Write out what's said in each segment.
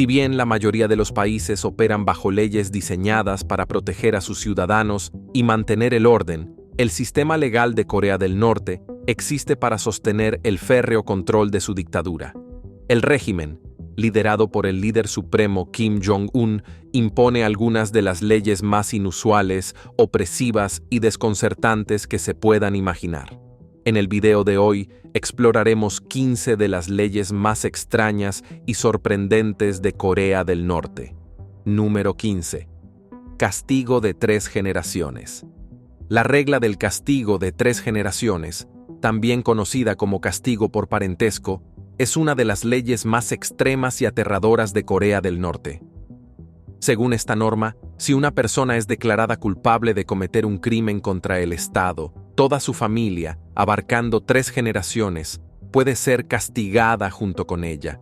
Si bien la mayoría de los países operan bajo leyes diseñadas para proteger a sus ciudadanos y mantener el orden, el sistema legal de Corea del Norte existe para sostener el férreo control de su dictadura. El régimen, liderado por el líder supremo Kim Jong-un, impone algunas de las leyes más inusuales, opresivas y desconcertantes que se puedan imaginar. En el video de hoy exploraremos 15 de las leyes más extrañas y sorprendentes de Corea del Norte. Número 15. Castigo de 3 generaciones. La regla del castigo de 3 generaciones, también conocida como castigo por parentesco, es una de las leyes más extremas y aterradoras de Corea del Norte. Según esta norma, si una persona es declarada culpable de cometer un crimen contra el Estado, toda su familia, abarcando 3 generaciones, puede ser castigada junto con ella.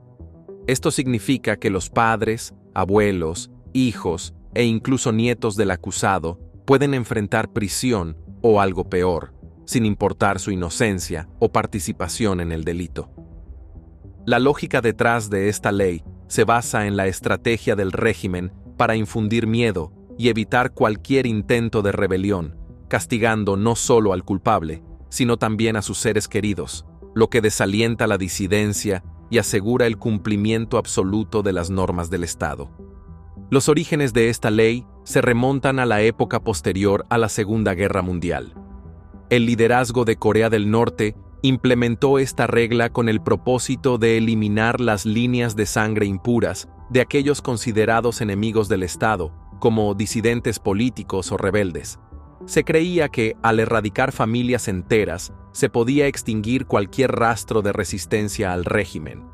Esto significa que los padres, abuelos, hijos e incluso nietos del acusado pueden enfrentar prisión o algo peor, sin importar su inocencia o participación en el delito. La lógica detrás de esta ley se basa en la estrategia del régimen para infundir miedo y evitar cualquier intento de rebelión, castigando no solo al culpable, sino también a sus seres queridos, lo que desalienta la disidencia y asegura el cumplimiento absoluto de las normas del Estado. Los orígenes de esta ley se remontan a la época posterior a la Segunda Guerra Mundial. El liderazgo de Corea del Norte implementó esta regla con el propósito de eliminar las líneas de sangre impuras de aquellos considerados enemigos del Estado, como disidentes políticos o rebeldes. Se creía que, al erradicar familias enteras, se podía extinguir cualquier rastro de resistencia al régimen.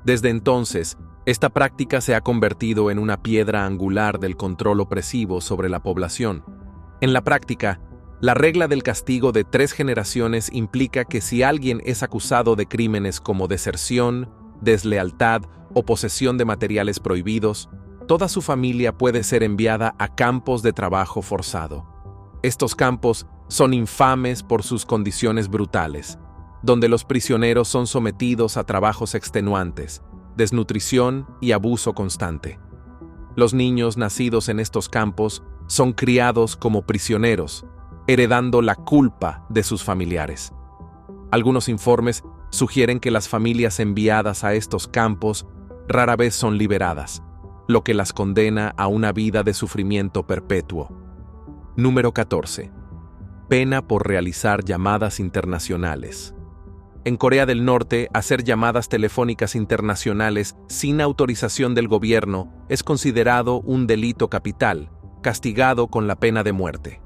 Desde entonces, esta práctica se ha convertido en una piedra angular del control opresivo sobre la población. En la práctica, la regla del castigo de 3 generaciones implica que si alguien es acusado de crímenes como deserción, deslealtad o posesión de materiales prohibidos, toda su familia puede ser enviada a campos de trabajo forzado. Estos campos son infames por sus condiciones brutales, donde los prisioneros son sometidos a trabajos extenuantes, desnutrición y abuso constante. Los niños nacidos en estos campos son criados como prisioneros, heredando la culpa de sus familiares. Algunos informes sugieren que las familias enviadas a estos campos rara vez son liberadas, lo que las condena a una vida de sufrimiento perpetuo. Número 14. Pena por realizar llamadas internacionales. En Corea del Norte, hacer llamadas telefónicas internacionales sin autorización del gobierno es considerado un delito capital, castigado con la pena de muerte.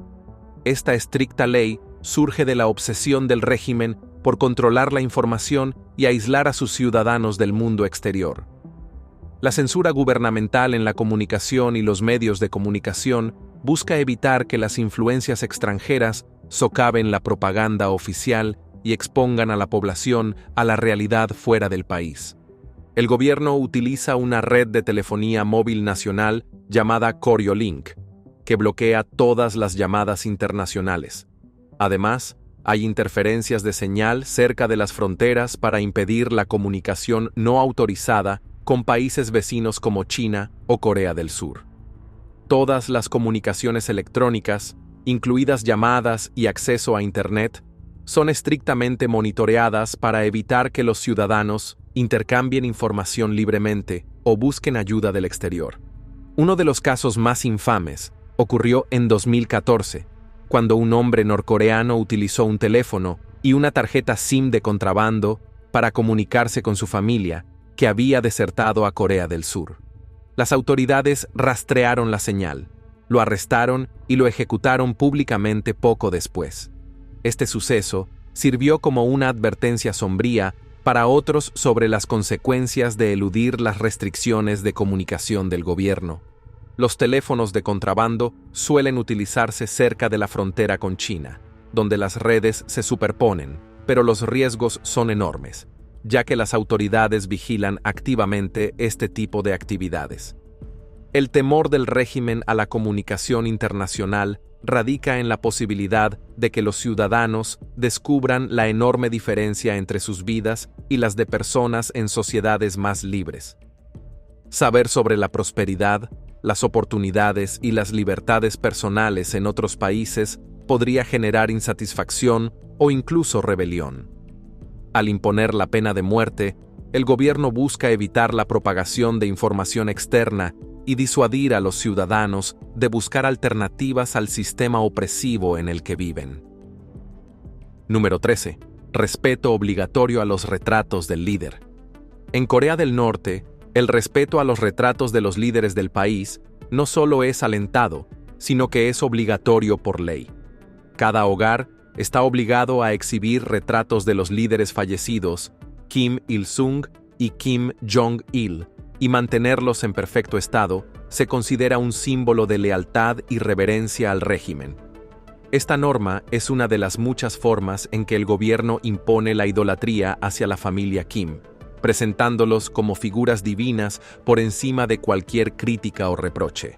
Esta estricta ley surge de la obsesión del régimen por controlar la información y aislar a sus ciudadanos del mundo exterior. La censura gubernamental en la comunicación y los medios de comunicación busca evitar que las influencias extranjeras socaven la propaganda oficial y expongan a la población a la realidad fuera del país. El gobierno utiliza una red de telefonía móvil nacional llamada Koreolink, que bloquea todas las llamadas internacionales. Además, hay interferencias de señal cerca de las fronteras para impedir la comunicación no autorizada con países vecinos como China o Corea del Sur. Todas las comunicaciones electrónicas, incluidas llamadas y acceso a Internet, son estrictamente monitoreadas para evitar que los ciudadanos intercambien información libremente o busquen ayuda del exterior. Uno de los casos más infames ocurrió en 2014, cuando un hombre norcoreano utilizó un teléfono y una tarjeta SIM de contrabando para comunicarse con su familia, que había desertado a Corea del Sur. Las autoridades rastrearon la señal, lo arrestaron y lo ejecutaron públicamente poco después. Este suceso sirvió como una advertencia sombría para otros sobre las consecuencias de eludir las restricciones de comunicación del gobierno. Los teléfonos de contrabando suelen utilizarse cerca de la frontera con China, donde las redes se superponen, pero los riesgos son enormes, ya que las autoridades vigilan activamente este tipo de actividades. El temor del régimen a la comunicación internacional radica en la posibilidad de que los ciudadanos descubran la enorme diferencia entre sus vidas y las de personas en sociedades más libres. Saber sobre la prosperidad, las oportunidades y las libertades personales en otros países podría generar insatisfacción o incluso rebelión. Al imponer la pena de muerte, el gobierno busca evitar la propagación de información externa y disuadir a los ciudadanos de buscar alternativas al sistema opresivo en el que viven. Número 13. Respeto obligatorio a los retratos del líder. En Corea del Norte, el respeto a los retratos de los líderes del país no solo es alentado, sino que es obligatorio por ley. Cada hogar está obligado a exhibir retratos de los líderes fallecidos, Kim Il-sung y Kim Jong-il, y mantenerlos en perfecto estado se considera un símbolo de lealtad y reverencia al régimen. Esta norma es una de las muchas formas en que el gobierno impone la idolatría hacia la familia Kim, presentándolos como figuras divinas por encima de cualquier crítica o reproche.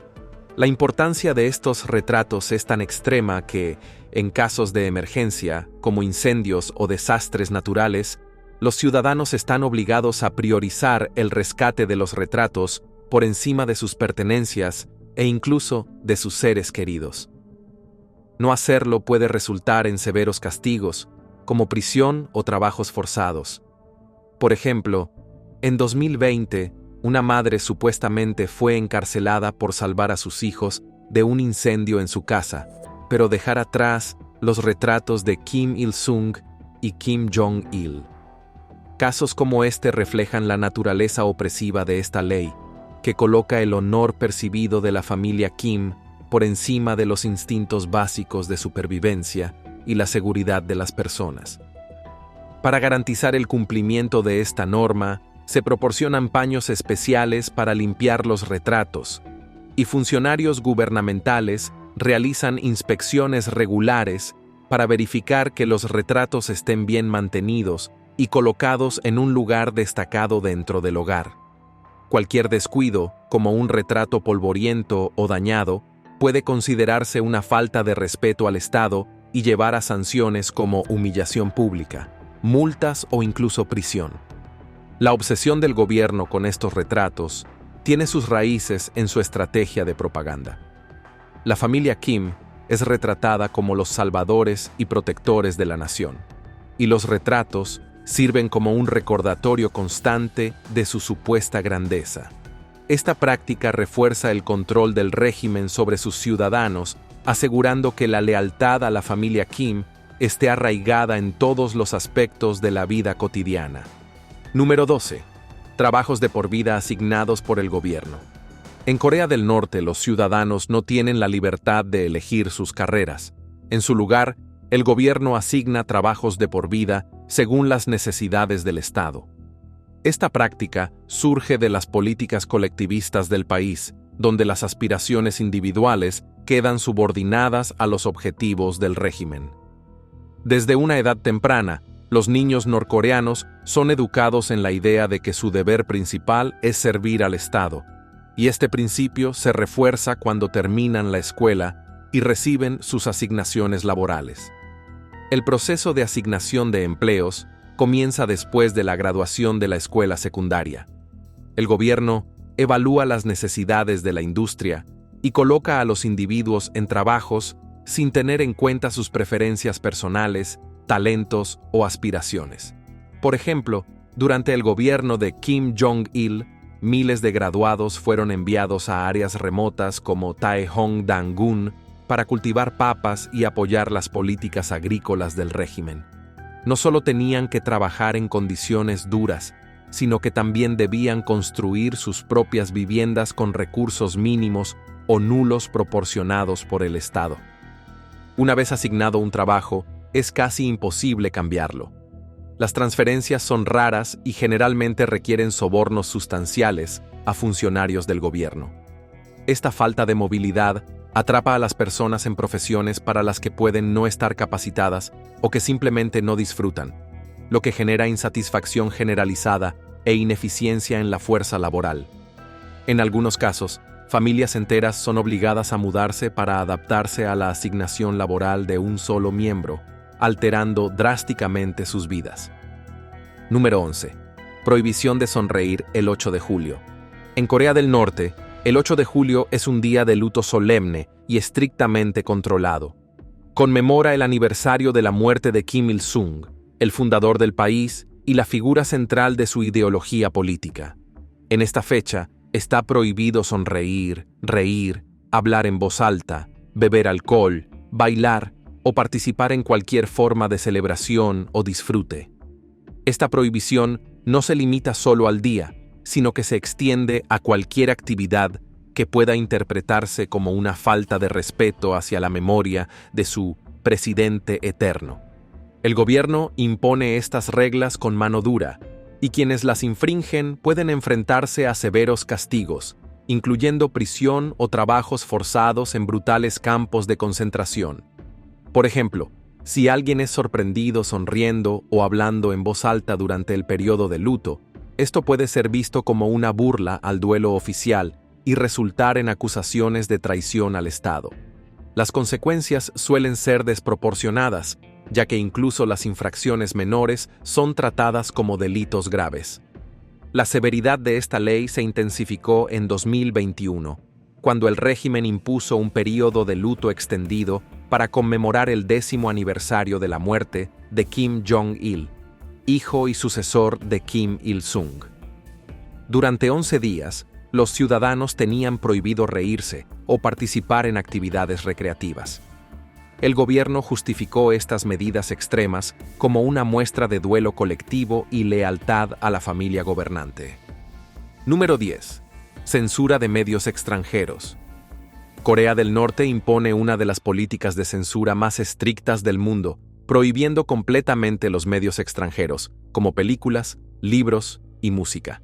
La importancia de estos retratos es tan extrema que, en casos de emergencia, como incendios o desastres naturales, los ciudadanos están obligados a priorizar el rescate de los retratos por encima de sus pertenencias e incluso de sus seres queridos. No hacerlo puede resultar en severos castigos, como prisión o trabajos forzados. Por ejemplo, en 2020, una madre supuestamente fue encarcelada por salvar a sus hijos de un incendio en su casa, pero dejar atrás los retratos de Kim Il-sung y Kim Jong-il. Casos como este reflejan la naturaleza opresiva de esta ley, que coloca el honor percibido de la familia Kim por encima de los instintos básicos de supervivencia y la seguridad de las personas. Para garantizar el cumplimiento de esta norma, se proporcionan paños especiales para limpiar los retratos, y funcionarios gubernamentales realizan inspecciones regulares para verificar que los retratos estén bien mantenidos y colocados en un lugar destacado dentro del hogar. Cualquier descuido, como un retrato polvoriento o dañado, puede considerarse una falta de respeto al Estado y llevar a sanciones como humillación pública, multas o incluso prisión. La obsesión del gobierno con estos retratos tiene sus raíces en su estrategia de propaganda. La familia Kim es retratada como los salvadores y protectores de la nación, y los retratos sirven como un recordatorio constante de su supuesta grandeza. Esta práctica refuerza el control del régimen sobre sus ciudadanos, asegurando que la lealtad a la familia Kim esté arraigada en todos los aspectos de la vida cotidiana. Número 12. Trabajos de por vida asignados por el gobierno. En Corea del Norte, los ciudadanos no tienen la libertad de elegir sus carreras. En su lugar, el gobierno asigna trabajos de por vida según las necesidades del Estado. Esta práctica surge de las políticas colectivistas del país, donde las aspiraciones individuales quedan subordinadas a los objetivos del régimen. Desde una edad temprana, los niños norcoreanos son educados en la idea de que su deber principal es servir al Estado, y este principio se refuerza cuando terminan la escuela y reciben sus asignaciones laborales. El proceso de asignación de empleos comienza después de la graduación de la escuela secundaria. El gobierno evalúa las necesidades de la industria y coloca a los individuos en trabajos sin tener en cuenta sus preferencias personales, talentos o aspiraciones. Por ejemplo, durante el gobierno de Kim Jong-il, miles de graduados fueron enviados a áreas remotas como Taehong-dangun para cultivar papas y apoyar las políticas agrícolas del régimen. No solo tenían que trabajar en condiciones duras, sino que también debían construir sus propias viviendas con recursos mínimos o nulos proporcionados por el Estado. Una vez asignado un trabajo, es casi imposible cambiarlo. Las transferencias son raras y generalmente requieren sobornos sustanciales a funcionarios del gobierno. Esta falta de movilidad atrapa a las personas en profesiones para las que pueden no estar capacitadas o que simplemente no disfrutan, lo que genera insatisfacción generalizada e ineficiencia en la fuerza laboral. En algunos casos, familias enteras son obligadas a mudarse para adaptarse a la asignación laboral de un solo miembro, alterando drásticamente sus vidas. Número 11. Prohibición de sonreír el 8 de julio. En Corea del Norte, el 8 de julio es un día de luto solemne y estrictamente controlado. Conmemora el aniversario de la muerte de Kim Il-sung, el fundador del país y la figura central de su ideología política. En esta fecha, está prohibido sonreír, reír, hablar en voz alta, beber alcohol, bailar o participar en cualquier forma de celebración o disfrute. Esta prohibición no se limita solo al día, sino que se extiende a cualquier actividad que pueda interpretarse como una falta de respeto hacia la memoria de su presidente eterno. El gobierno impone estas reglas con mano dura, y quienes las infringen pueden enfrentarse a severos castigos, incluyendo prisión o trabajos forzados en brutales campos de concentración. Por ejemplo, si alguien es sorprendido sonriendo o hablando en voz alta durante el periodo de luto, esto puede ser visto como una burla al duelo oficial y resultar en acusaciones de traición al Estado. Las consecuencias suelen ser desproporcionadas, ya que incluso las infracciones menores son tratadas como delitos graves. La severidad de esta ley se intensificó en 2021, cuando el régimen impuso un período de luto extendido para conmemorar el 10º aniversario de la muerte de Kim Jong-il, hijo y sucesor de Kim Il-sung. Durante 11 días, los ciudadanos tenían prohibido reírse o participar en actividades recreativas. El gobierno justificó estas medidas extremas como una muestra de duelo colectivo y lealtad a la familia gobernante. Número 10. Censura de medios extranjeros. Corea del Norte impone una de las políticas de censura más estrictas del mundo, prohibiendo completamente los medios extranjeros, como películas, libros y música.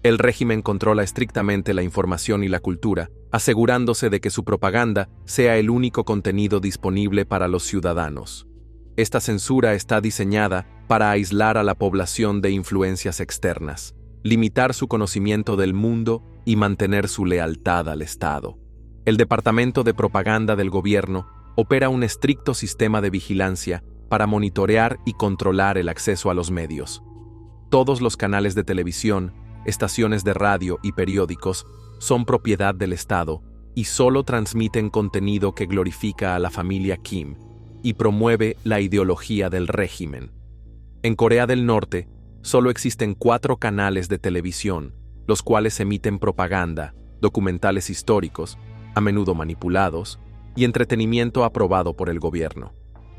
El régimen controla estrictamente la información y la cultura, asegurándose de que su propaganda sea el único contenido disponible para los ciudadanos. Esta censura está diseñada para aislar a la población de influencias externas, limitar su conocimiento del mundo y mantener su lealtad al Estado. El Departamento de Propaganda del gobierno opera un estricto sistema de vigilancia para monitorear y controlar el acceso a los medios. Todos los canales de televisión, estaciones de radio y periódicos son propiedad del Estado y solo transmiten contenido que glorifica a la familia Kim y promueve la ideología del régimen. En Corea del Norte, solo existen 4 canales de televisión, los cuales emiten propaganda, documentales históricos, a menudo manipulados, y entretenimiento aprobado por el gobierno.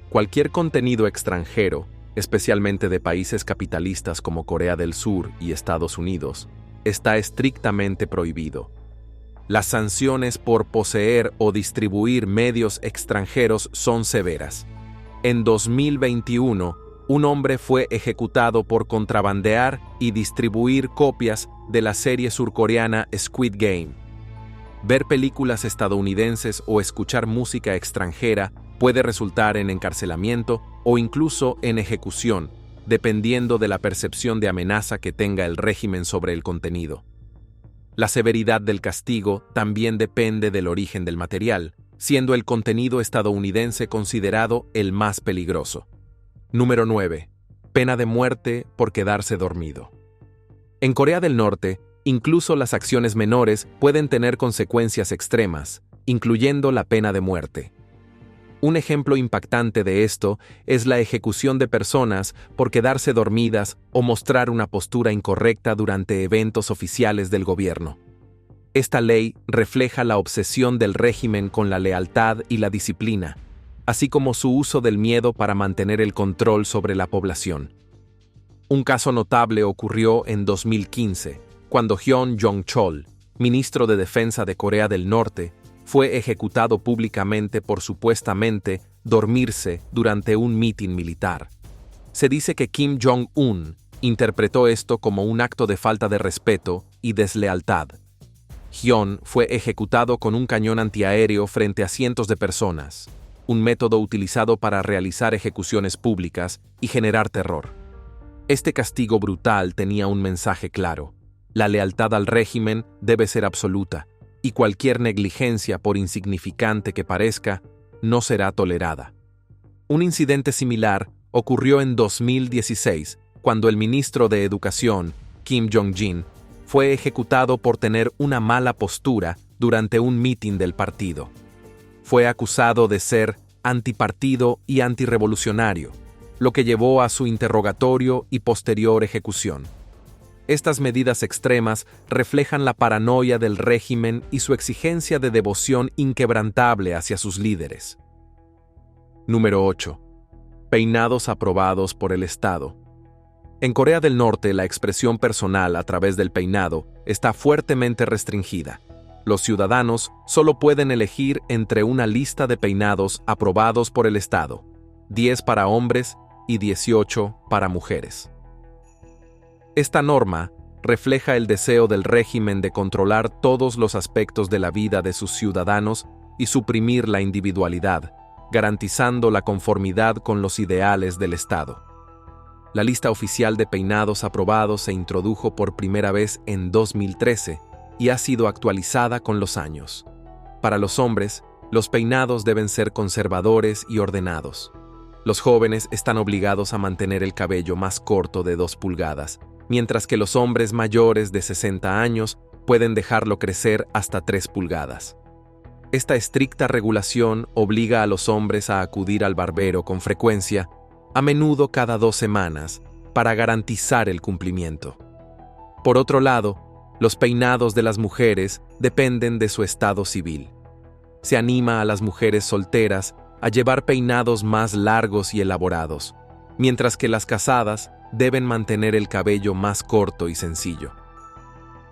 Cualquier contenido extranjero, especialmente de países capitalistas como Corea del Sur y Estados Unidos, está estrictamente prohibido. Las sanciones por poseer o distribuir medios extranjeros son severas. En 2021, un hombre fue ejecutado por contrabandear y distribuir copias de la serie surcoreana Squid Game. Ver películas estadounidenses o escuchar música extranjera puede resultar en encarcelamiento o incluso en ejecución, dependiendo de la percepción de amenaza que tenga el régimen sobre el contenido. La severidad del castigo también depende del origen del material, siendo el contenido estadounidense considerado el más peligroso. Número 9. Pena de muerte por quedarse dormido. En Corea del Norte, incluso las acciones menores pueden tener consecuencias extremas, incluyendo la pena de muerte. Un ejemplo impactante de esto es la ejecución de personas por quedarse dormidas o mostrar una postura incorrecta durante eventos oficiales del gobierno. Esta ley refleja la obsesión del régimen con la lealtad y la disciplina, así como su uso del miedo para mantener el control sobre la población. Un caso notable ocurrió en 2015, cuando Hyun Jong-chol, ministro de Defensa de Corea del Norte, fue ejecutado públicamente por supuestamente dormirse durante un mitin militar. Se dice que Kim Jong-un interpretó esto como un acto de falta de respeto y deslealtad. Hyun fue ejecutado con un cañón antiaéreo frente a cientos de personas, un método utilizado para realizar ejecuciones públicas y generar terror. Este castigo brutal tenía un mensaje claro: la lealtad al régimen debe ser absoluta, y cualquier negligencia, por insignificante que parezca, no será tolerada. Un incidente similar ocurrió en 2016, cuando el ministro de Educación, Kim Jong-jin, fue ejecutado por tener una mala postura durante un mitin del partido. Fue acusado de ser antipartido y antirrevolucionario, lo que llevó a su interrogatorio y posterior ejecución. Estas medidas extremas reflejan la paranoia del régimen y su exigencia de devoción inquebrantable hacia sus líderes. Número 8. Peinados aprobados por el Estado. En Corea del Norte, la expresión personal a través del peinado está fuertemente restringida. Los ciudadanos solo pueden elegir entre una lista de peinados aprobados por el Estado, 10 para hombres y 18 para mujeres. Esta norma refleja el deseo del régimen de controlar todos los aspectos de la vida de sus ciudadanos y suprimir la individualidad, garantizando la conformidad con los ideales del Estado. La lista oficial de peinados aprobados se introdujo por primera vez en 2013 y ha sido actualizada con los años. Para los hombres, los peinados deben ser conservadores y ordenados. Los jóvenes están obligados a mantener el cabello más corto de 2 pulgadas, mientras que los hombres mayores de 60 años pueden dejarlo crecer hasta 3 pulgadas. Esta estricta regulación obliga a los hombres a acudir al barbero con frecuencia, a menudo cada 2 semanas, para garantizar el cumplimiento. Por otro lado, los peinados de las mujeres dependen de su estado civil. Se anima a las mujeres solteras a llevar peinados más largos y elaborados, mientras que las casadas deben mantener el cabello más corto y sencillo.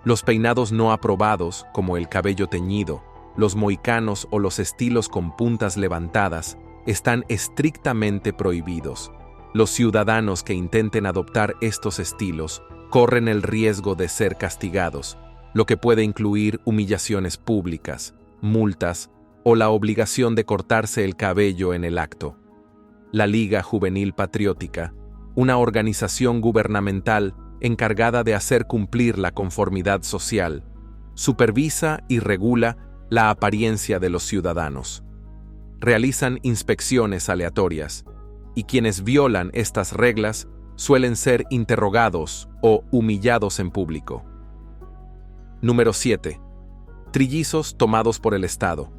Los peinados no aprobados, como el cabello teñido, los mohicanos o los estilos con puntas levantadas, están estrictamente prohibidos. Los ciudadanos que intenten adoptar estos estilos corren el riesgo de ser castigados, lo que puede incluir humillaciones públicas, multas o la obligación de cortarse el cabello en el acto. La Liga Juvenil Patriótica, una organización gubernamental encargada de hacer cumplir la conformidad social, supervisa y regula la apariencia de los ciudadanos. Realizan inspecciones aleatorias, y quienes violan estas reglas suelen ser interrogados o humillados en público. Número 7. Trillizos tomados por el Estado.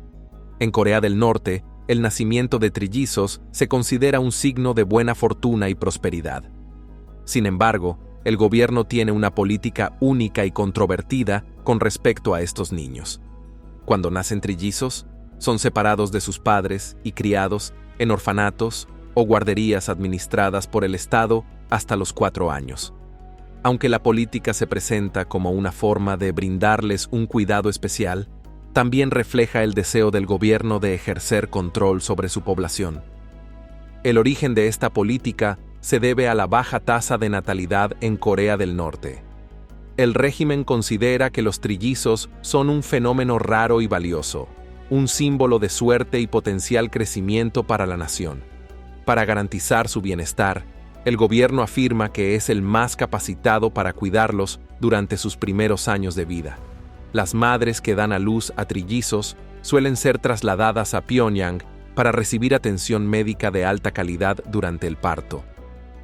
En Corea del Norte, el nacimiento de trillizos se considera un signo de buena fortuna y prosperidad. Sin embargo, el gobierno tiene una política única y controvertida con respecto a estos niños. Cuando nacen trillizos, son separados de sus padres y criados en orfanatos o guarderías administradas por el Estado hasta los 4 años. Aunque la política se presenta como una forma de brindarles un cuidado especial, también refleja el deseo del gobierno de ejercer control sobre su población. El origen de esta política se debe a la baja tasa de natalidad en Corea del Norte. El régimen considera que los trillizos son un fenómeno raro y valioso, un símbolo de suerte y potencial crecimiento para la nación. Para garantizar su bienestar, el gobierno afirma que es el más capacitado para cuidarlos durante sus primeros años de vida. Las madres que dan a luz a trillizos suelen ser trasladadas a Pyongyang para recibir atención médica de alta calidad durante el parto.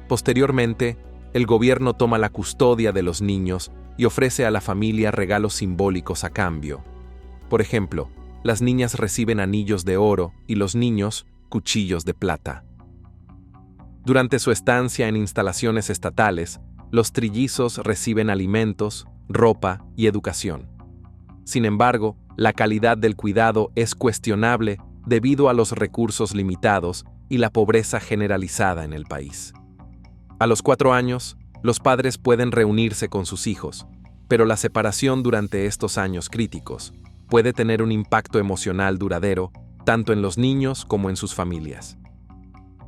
Posteriormente, el gobierno toma la custodia de los niños y ofrece a la familia regalos simbólicos a cambio. Por ejemplo, las niñas reciben anillos de oro y los niños cuchillos de plata. Durante su estancia en instalaciones estatales, los trillizos reciben alimentos, ropa y educación. Sin embargo, la calidad del cuidado es cuestionable debido a los recursos limitados y la pobreza generalizada en el país. A los 4 años, los padres pueden reunirse con sus hijos, pero la separación durante estos años críticos puede tener un impacto emocional duradero tanto en los niños como en sus familias.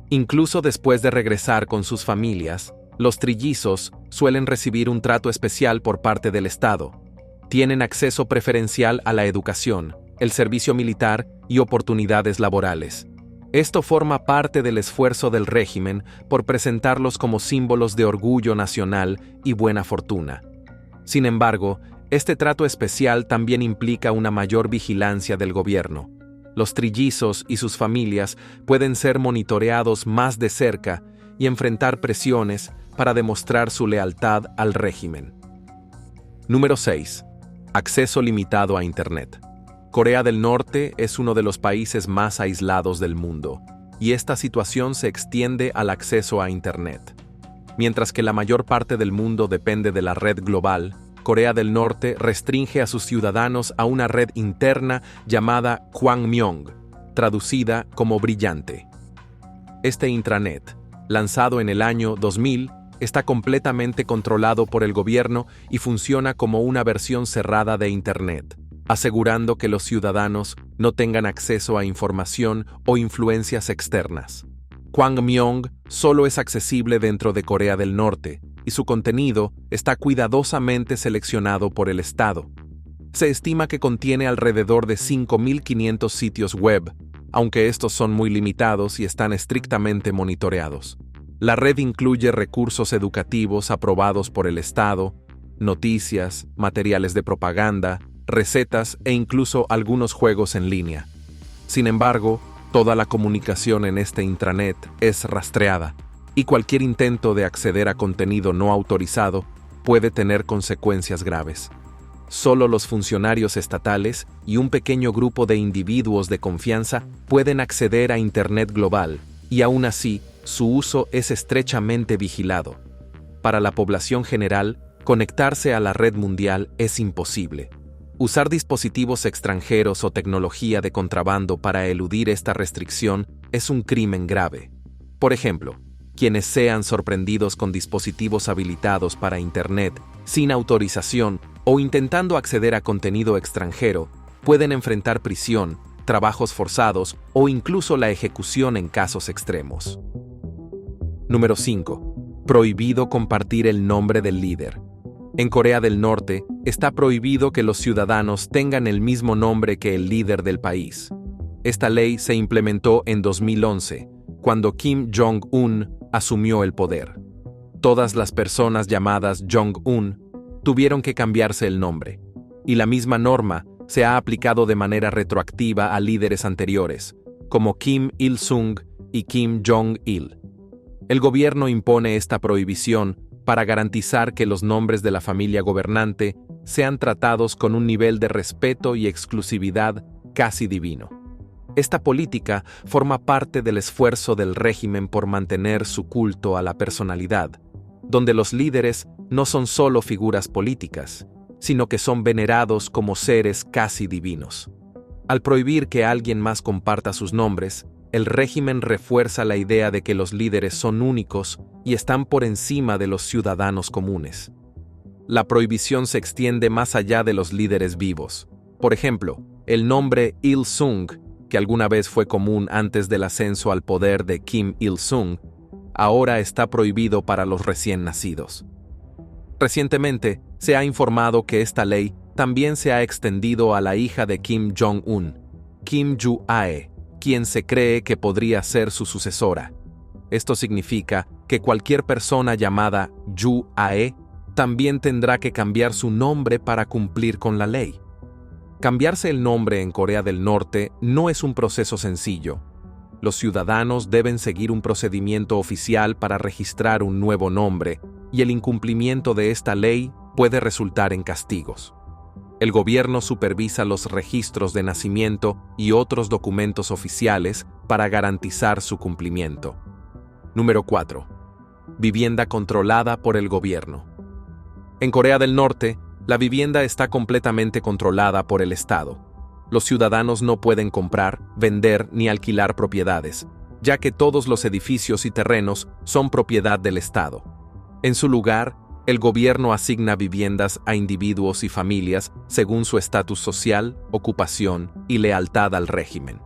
Incluso después de regresar con sus familias, los trillizos suelen recibir un trato especial por parte del Estado. Tienen acceso preferencial a la educación, el servicio militar y oportunidades laborales. Esto forma parte del esfuerzo del régimen por presentarlos como símbolos de orgullo nacional y buena fortuna. Sin embargo, este trato especial también implica una mayor vigilancia del gobierno. Los trillizos y sus familias pueden ser monitoreados más de cerca y enfrentar presiones para demostrar su lealtad al régimen. Número 6. Acceso limitado a Internet. Corea del Norte es uno de los países más aislados del mundo, y esta situación se extiende al acceso a Internet. Mientras que la mayor parte del mundo depende de la red global, Corea del Norte restringe a sus ciudadanos a una red interna llamada Kwangmyong, traducida como brillante. Este intranet, lanzado en el año 2000, está completamente controlado por el gobierno y funciona como una versión cerrada de Internet, asegurando que los ciudadanos no tengan acceso a información o influencias externas. Kwangmyong solo es accesible dentro de Corea del Norte y su contenido está cuidadosamente seleccionado por el Estado. Se estima que contiene alrededor de 5.500 sitios web, aunque estos son muy limitados y están estrictamente monitoreados. La red incluye recursos educativos aprobados por el Estado, noticias, materiales de propaganda, recetas e incluso algunos juegos en línea. Sin embargo, toda la comunicación en este intranet es rastreada, y cualquier intento de acceder a contenido no autorizado puede tener consecuencias graves. Solo los funcionarios estatales y un pequeño grupo de individuos de confianza pueden acceder a Internet global, y aún así, su uso es estrechamente vigilado. Para la población general, conectarse a la red mundial es imposible. Usar dispositivos extranjeros o tecnología de contrabando para eludir esta restricción es un crimen grave. Por ejemplo, quienes sean sorprendidos con dispositivos habilitados para Internet sin autorización o intentando acceder a contenido extranjero pueden enfrentar prisión, trabajos forzados o incluso la ejecución en casos extremos. Número 5. Prohibido compartir el nombre del líder. En Corea del Norte, está prohibido que los ciudadanos tengan el mismo nombre que el líder del país. Esta ley se implementó en 2011, cuando Kim Jong-un asumió el poder. Todas las personas llamadas Jong-un tuvieron que cambiarse el nombre, y la misma norma se ha aplicado de manera retroactiva a líderes anteriores, como Kim Il-sung y Kim Jong-il. El gobierno impone esta prohibición para garantizar que los nombres de la familia gobernante sean tratados con un nivel de respeto y exclusividad casi divino. Esta política forma parte del esfuerzo del régimen por mantener su culto a la personalidad, donde los líderes no son solo figuras políticas, sino que son venerados como seres casi divinos. Al prohibir que alguien más comparta sus nombres, el régimen refuerza la idea de que los líderes son únicos y están por encima de los ciudadanos comunes. La prohibición se extiende más allá de los líderes vivos. Por ejemplo, el nombre Il-sung, que alguna vez fue común antes del ascenso al poder de Kim Il-sung, ahora está prohibido para los recién nacidos. Recientemente, se ha informado que esta ley también se ha extendido a la hija de Kim Jong-un, Kim Ju-ae, quien se cree que podría ser su sucesora. Esto significa que cualquier persona llamada Ju-ae también tendrá que cambiar su nombre para cumplir con la ley. Cambiarse el nombre en Corea del Norte no es un proceso sencillo. Los ciudadanos deben seguir un procedimiento oficial para registrar un nuevo nombre, y el incumplimiento de esta ley puede resultar en castigos. El gobierno supervisa los registros de nacimiento y otros documentos oficiales para garantizar su cumplimiento. Número 4. Vivienda controlada por el gobierno. En Corea del Norte, la vivienda está completamente controlada por el Estado. Los ciudadanos no pueden comprar, vender ni alquilar propiedades, ya que todos los edificios y terrenos son propiedad del Estado. En su lugar, el gobierno asigna viviendas a individuos y familias según su estatus social, ocupación y lealtad al régimen.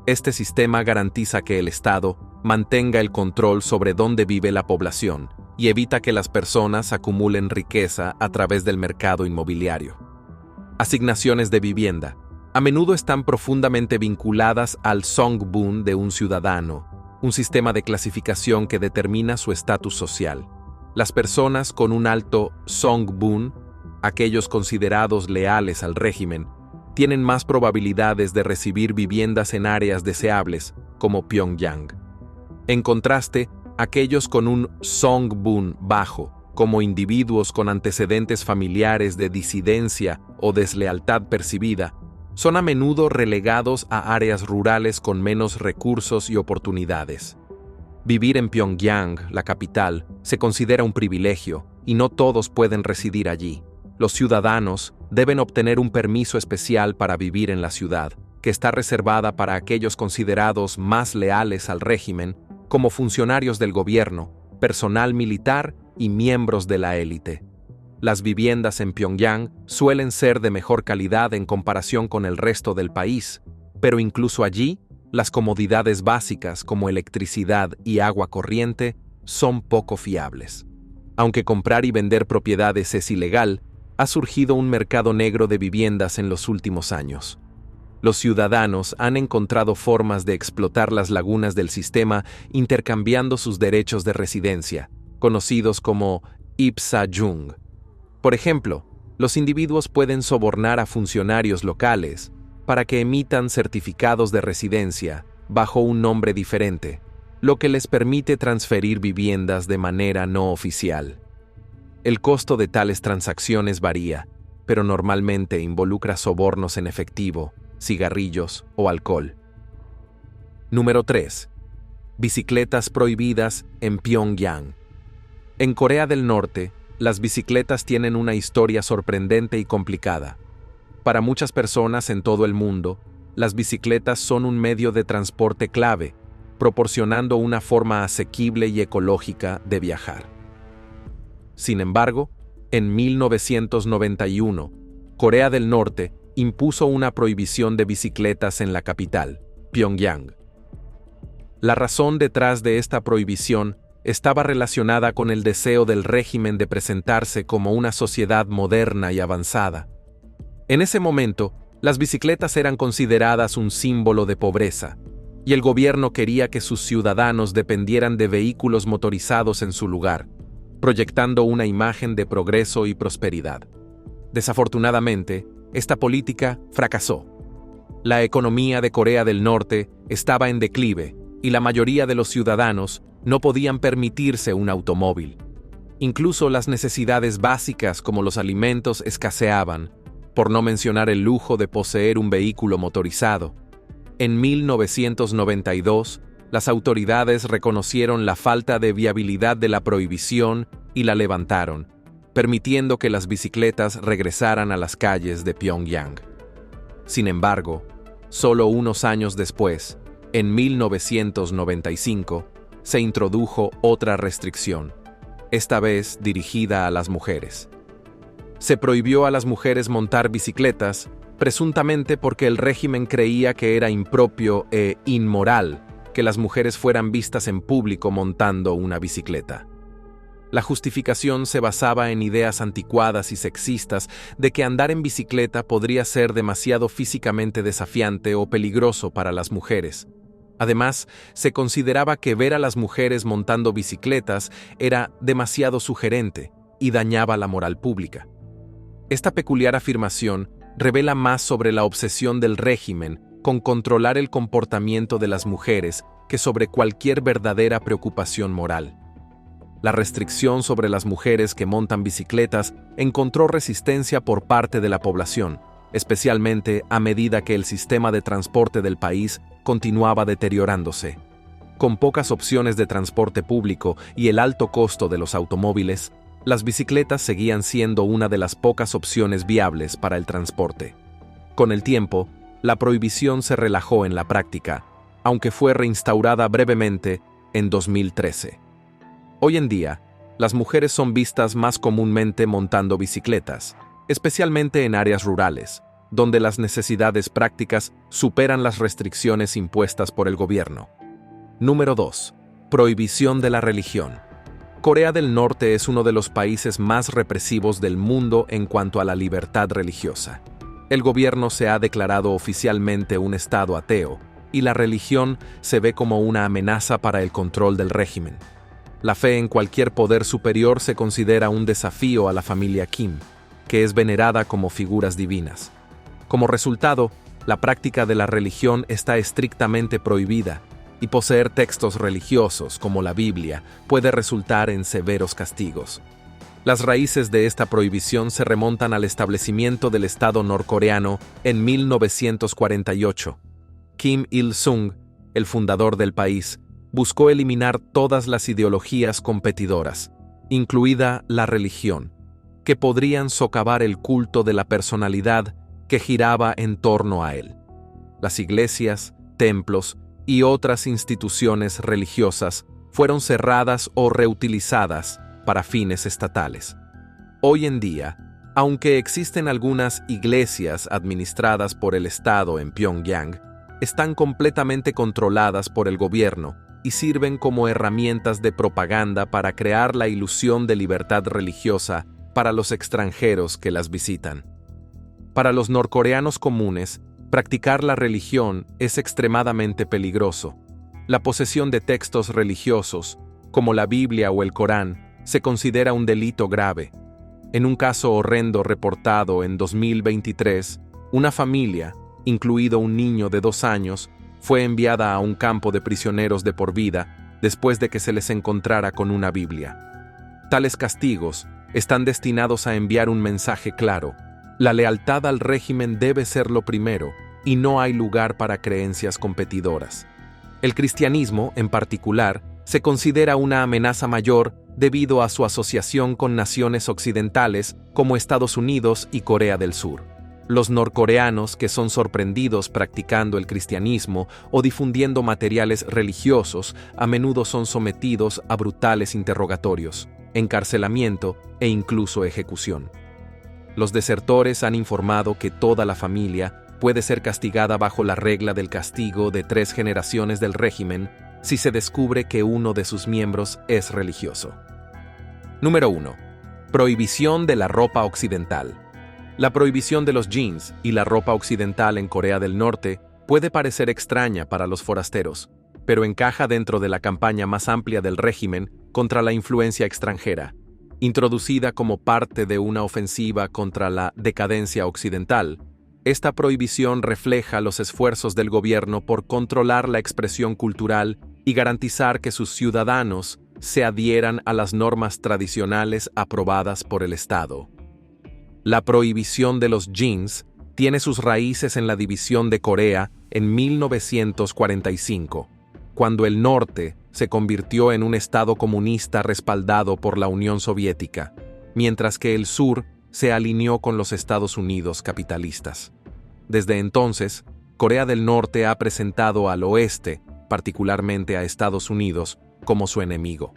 Este sistema garantiza que el Estado mantenga el control sobre dónde vive la población y evita que las personas acumulen riqueza a través del mercado inmobiliario. Asignaciones de vivienda a menudo están profundamente vinculadas al songbun de un ciudadano, un sistema de clasificación que determina su estatus social. Las personas con un alto songbun, aquellos considerados leales al régimen, tienen más probabilidades de recibir viviendas en áreas deseables, como Pyongyang. En contraste, aquellos con un songbun bajo como individuos con antecedentes familiares de disidencia o deslealtad percibida, son a menudo relegados a áreas rurales con menos recursos y oportunidades. Vivir en Pyongyang, la capital, se considera un privilegio y no todos pueden residir allí. Los ciudadanos deben obtener un permiso especial para vivir en la ciudad, que está reservada para aquellos considerados más leales al régimen, como funcionarios del gobierno, personal militar y miembros de la élite. Las viviendas en Pyongyang suelen ser de mejor calidad en comparación con el resto del país, pero incluso allí, las comodidades básicas como electricidad y agua corriente son poco fiables. Aunque comprar y vender propiedades es ilegal, ha surgido un mercado negro de viviendas en los últimos años. Los ciudadanos han encontrado formas de explotar las lagunas del sistema intercambiando sus derechos de residencia, conocidos como ipsa-jung. Por ejemplo, los individuos pueden sobornar a funcionarios locales para que emitan certificados de residencia bajo un nombre diferente, lo que les permite transferir viviendas de manera no oficial. El costo de tales transacciones varía, pero normalmente involucra sobornos en efectivo, cigarrillos o alcohol. Número 3. Bicicletas prohibidas en Pyongyang. En Corea del Norte, las bicicletas tienen una historia sorprendente y complicada. Para muchas personas en todo el mundo, las bicicletas son un medio de transporte clave, proporcionando una forma asequible y ecológica de viajar. Sin embargo, en 1991, Corea del Norte impuso una prohibición de bicicletas en la capital, Pyongyang. La razón detrás de esta prohibición estaba relacionada con el deseo del régimen de presentarse como una sociedad moderna y avanzada. En ese momento, las bicicletas eran consideradas un símbolo de pobreza, y el gobierno quería que sus ciudadanos dependieran de vehículos motorizados en su lugar, proyectando una imagen de progreso y prosperidad. Desafortunadamente, esta política fracasó. La economía de Corea del Norte estaba en declive y la mayoría de los ciudadanos no podían permitirse un automóvil. Incluso las necesidades básicas como los alimentos escaseaban, por no mencionar el lujo de poseer un vehículo motorizado. En 1992, las autoridades reconocieron la falta de viabilidad de la prohibición y la levantaron, permitiendo que las bicicletas regresaran a las calles de Pyongyang. Sin embargo, solo unos años después, en 1995, se introdujo otra restricción, esta vez dirigida a las mujeres. Se prohibió a las mujeres montar bicicletas, presuntamente porque el régimen creía que era impropio e inmoral que las mujeres fueran vistas en público montando una bicicleta. La justificación se basaba en ideas anticuadas y sexistas de que andar en bicicleta podría ser demasiado físicamente desafiante o peligroso para las mujeres. Además, se consideraba que ver a las mujeres montando bicicletas era demasiado sugerente y dañaba la moral pública. Esta peculiar afirmación revela más sobre la obsesión del régimen con controlar el comportamiento de las mujeres que sobre cualquier verdadera preocupación moral. La restricción sobre las mujeres que montan bicicletas encontró resistencia por parte de la población, especialmente a medida que el sistema de transporte del país continuaba deteriorándose. Con pocas opciones de transporte público y el alto costo de los automóviles, las bicicletas seguían siendo una de las pocas opciones viables para el transporte. Con el tiempo, la prohibición se relajó en la práctica, aunque fue reinstaurada brevemente en 2013. Hoy en día, las mujeres son vistas más comúnmente montando bicicletas, especialmente en áreas rurales, donde las necesidades prácticas superan las restricciones impuestas por el gobierno. Número 2. Prohibición de la religión. Corea del Norte es uno de los países más represivos del mundo en cuanto a la libertad religiosa. El gobierno se ha declarado oficialmente un estado ateo, y la religión se ve como una amenaza para el control del régimen. La fe en cualquier poder superior se considera un desafío a la familia Kim, que es venerada como figuras divinas. Como resultado, la práctica de la religión está estrictamente prohibida, y poseer textos religiosos como la Biblia puede resultar en severos castigos. Las raíces de esta prohibición se remontan al establecimiento del Estado norcoreano en 1948. Kim Il-sung, el fundador del país, buscó eliminar todas las ideologías competidoras, incluida la religión, que podrían socavar el culto de la personalidad que giraba en torno a él. Las iglesias, templos y otras instituciones religiosas fueron cerradas o reutilizadas para fines estatales. Hoy en día, aunque existen algunas iglesias administradas por el Estado en Pyongyang, están completamente controladas por el gobierno y sirven como herramientas de propaganda para crear la ilusión de libertad religiosa para los extranjeros que las visitan. Para los norcoreanos comunes, practicar la religión es extremadamente peligroso. La posesión de textos religiosos, como la Biblia o el Corán, se considera un delito grave. En un caso horrendo reportado en 2023, una familia, incluido un niño de 2 años, fue enviada a un campo de prisioneros de por vida después de que se les encontrara con una Biblia. Tales castigos están destinados a enviar un mensaje claro: la lealtad al régimen debe ser lo primero y no hay lugar para creencias competidoras. El cristianismo, en particular, se considera una amenaza mayor debido a su asociación con naciones occidentales como Estados Unidos y Corea del Sur. Los norcoreanos que son sorprendidos practicando el cristianismo o difundiendo materiales religiosos a menudo son sometidos a brutales interrogatorios, encarcelamiento e incluso ejecución. Los desertores han informado que toda la familia puede ser castigada bajo la regla del castigo de 3 generaciones del régimen si se descubre que uno de sus miembros es religioso. Número 1. Prohibición de la ropa occidental. La prohibición de los jeans y la ropa occidental en Corea del Norte puede parecer extraña para los forasteros, pero encaja dentro de la campaña más amplia del régimen contra la influencia extranjera, introducida como parte de una ofensiva contra la decadencia occidental. Esta prohibición refleja los esfuerzos del gobierno por controlar la expresión cultural y garantizar que sus ciudadanos se adhieran a las normas tradicionales aprobadas por el Estado. La prohibición de los jeans tiene sus raíces en la división de Corea en 1945, cuando el norte se convirtió en un estado comunista respaldado por la Unión Soviética, mientras que el sur se alineó con los Estados Unidos capitalistas. Desde entonces, Corea del Norte ha presentado al oeste, particularmente a Estados Unidos, como su enemigo.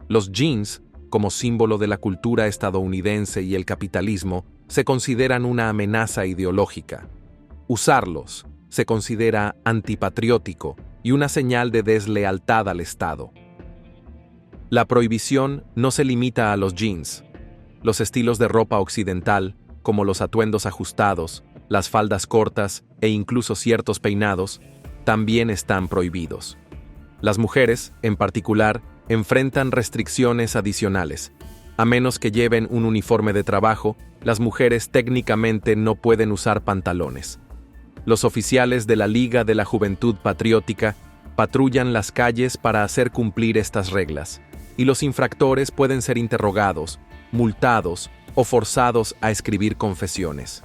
Los jeans, como símbolo de la cultura estadounidense y el capitalismo, se consideran una amenaza ideológica. Usarlos se considera antipatriótico y una señal de deslealtad al Estado. La prohibición no se limita a los jeans. Los estilos de ropa occidental, como los atuendos ajustados, las faldas cortas e incluso ciertos peinados, también están prohibidos. Las mujeres, en particular, enfrentan restricciones adicionales. A menos que lleven un uniforme de trabajo, las mujeres técnicamente no pueden usar pantalones. Los oficiales de la Liga de la Juventud Patriótica patrullan las calles para hacer cumplir estas reglas, y los infractores pueden ser interrogados, multados o forzados a escribir confesiones.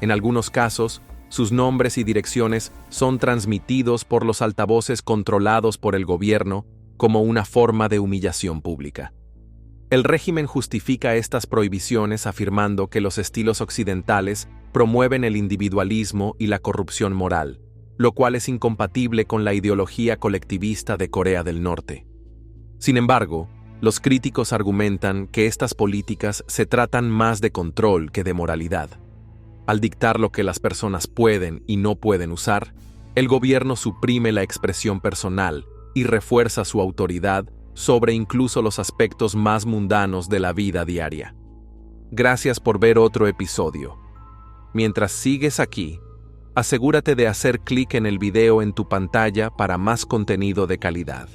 En algunos casos, sus nombres y direcciones son transmitidos por los altavoces controlados por el gobierno como una forma de humillación pública. El régimen justifica estas prohibiciones afirmando que los estilos occidentales promueven el individualismo y la corrupción moral, lo cual es incompatible con la ideología colectivista de Corea del Norte. Sin embargo, los críticos argumentan que estas políticas se tratan más de control que de moralidad. Al dictar lo que las personas pueden y no pueden usar, el gobierno suprime la expresión personal y refuerza su autoridad sobre incluso los aspectos más mundanos de la vida diaria. Gracias por ver otro episodio. Mientras sigues aquí, asegúrate de hacer clic en el video en tu pantalla para más contenido de calidad.